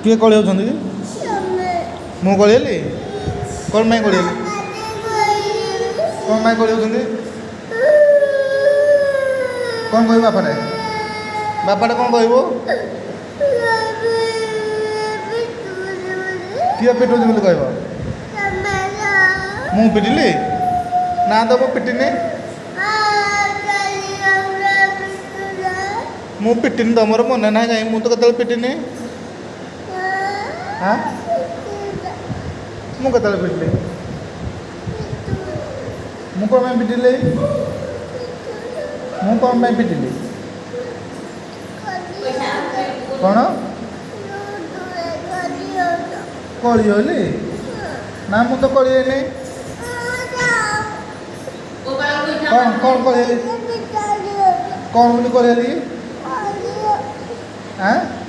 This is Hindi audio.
किए कल कि मु कलिए कौन मैं कलिए कौन मैं कलिए कौन कह बापाटे बापाटे कौन कह किए पिटुची बोली कह मु पिटिली ना तो मु पिटिनी मु पिटिनी तुम मन ना कहीं मुझे तो कत पिटिनी हाँ मु कत पिटिली मु कौन मैं पिटिली मु कौन मैं पिटिली कौन कली ना मु तो कली कौन कौन कह कौन बोली कह हाँ